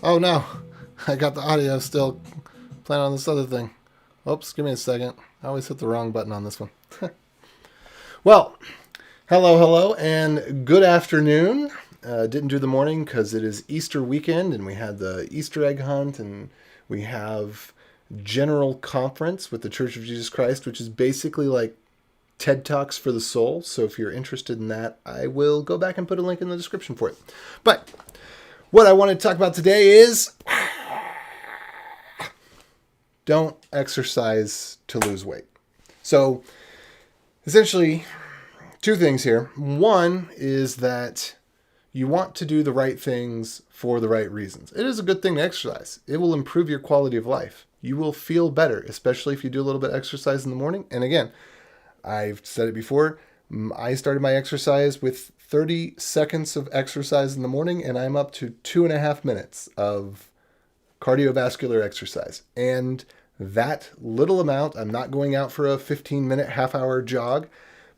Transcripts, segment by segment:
Oh no, I got the audio still playing on this other thing. Oops, give me a second. I always hit the wrong button on this one. Well, hello, and good afternoon. Didn't do the morning because it is Easter weekend and we had the Easter egg hunt and we have general conference with the Church of Jesus Christ, which is basically like TED Talks for the soul. So if you're interested in that, I will go back and put a link in the description for it. But what I want to talk about today is don't exercise to lose weight. So essentially, two things here. One is that you want to do the right things for the right reasons. It is a good thing to exercise. It will improve your quality of life. You will feel better, especially if you do a little bit of exercise in the morning. And again, I've said it before, I started my exercise with 30 seconds of exercise in the morning, and I'm up to 2.5 minutes of cardiovascular exercise. And that little amount, I'm not going out for a 15-minute, half-hour jog,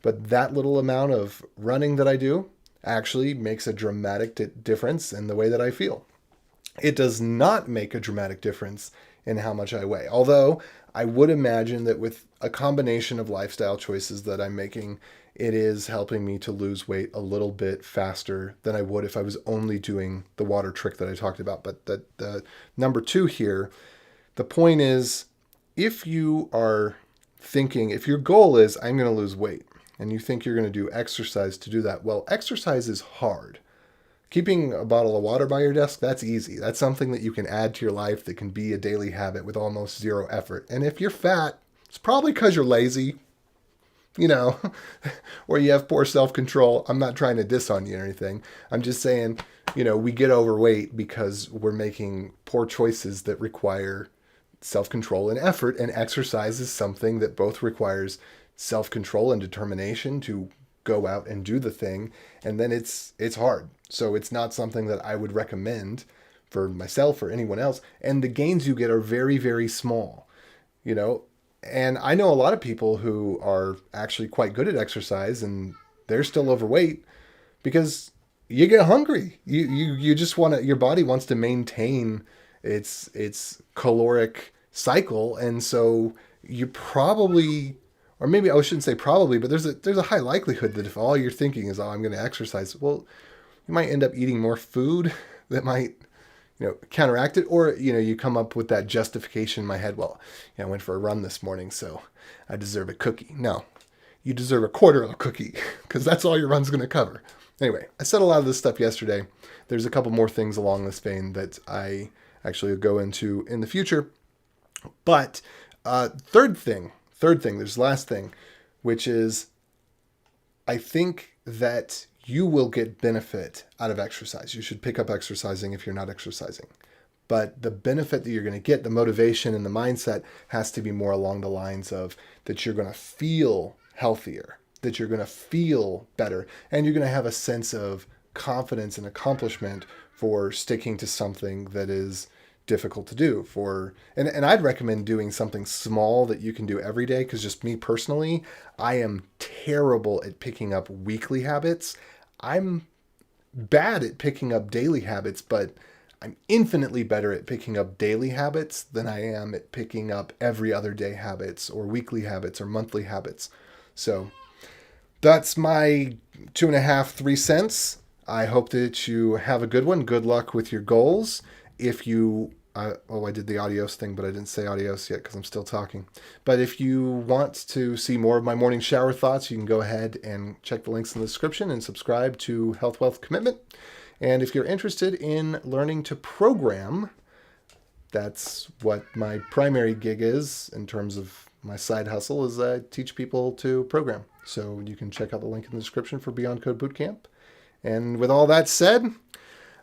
but that little amount of running that I do actually makes a dramatic difference in the way that I feel. It does not make a dramatic difference in how much I weigh. Although I would imagine that with a combination of lifestyle choices that I'm making, it is helping me to lose weight a little bit faster than I would if I was only doing the water trick that I talked about. But the number two here, the point is, if you are thinking, if your goal is, I'm going to lose weight, and you think you're going to do exercise to do that, well, exercise is hard. Keeping a bottle of water by your desk, that's easy. That's something that you can add to your life that can be a daily habit with almost zero effort. And if you're fat, it's probably because you're lazy, or you have poor self-control. I'm not trying to diss on you or anything. I'm just saying, we get overweight because we're making poor choices that require self-control and effort. And exercise is something that both requires self-control and determination to go out and do the thing. And then it's hard. So it's not something that I would recommend for myself or anyone else. And the gains you get are very, very small, And I know a lot of people who are actually quite good at exercise and they're still overweight because you get hungry. You just want to, your body wants to maintain its caloric cycle. And so you probably, or maybe I shouldn't say probably, but there's a high likelihood that if all you're thinking is, oh, I'm going to exercise, well, you might end up eating more food that might, counteract it. Or, you come up with that justification in my head. Well, I went for a run this morning, so I deserve a cookie. No, you deserve a quarter of a cookie because that's all your run's going to cover. Anyway, I said a lot of this stuff yesterday. There's a couple more things along this vein that I actually will go into in the future. But third thing, there's the last thing, which is I think that you will get benefit out of exercise. You should pick up exercising if you're not exercising. But the benefit that you're going to get, the motivation and the mindset has to be more along the lines of that you're going to feel healthier, that you're going to feel better, and you're going to have a sense of confidence and accomplishment for sticking to something that is difficult to do and I'd recommend doing something small that you can do every day, because just me personally, I am terrible at picking up weekly habits. I'm bad at picking up daily habits, but I'm infinitely better at picking up daily habits than I am at picking up every other day habits or weekly habits or monthly habits. So that's my 2.5, 3 cents. I hope that you have a good one. Good luck with your goals. If you, I did the adios thing, but I didn't say adios yet because I'm still talking. But if you want to see more of my morning shower thoughts, you can go ahead and check the links in the description and subscribe to Health, Wealth, Commitment. And if you're interested in learning to program, that's what my primary gig is in terms of my side hustle, is I teach people to program. So you can check out the link in the description for Beyond Code Bootcamp. And with all that said,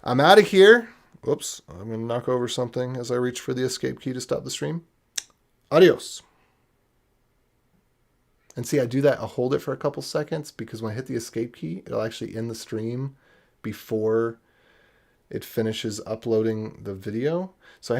I'm out of here. Oops, I'm going to knock over something as I reach for the escape key to stop the stream. Adios. And see, I do that, I'll hold it for a couple seconds because when I hit the escape key, it'll actually end the stream before it finishes uploading the video. So I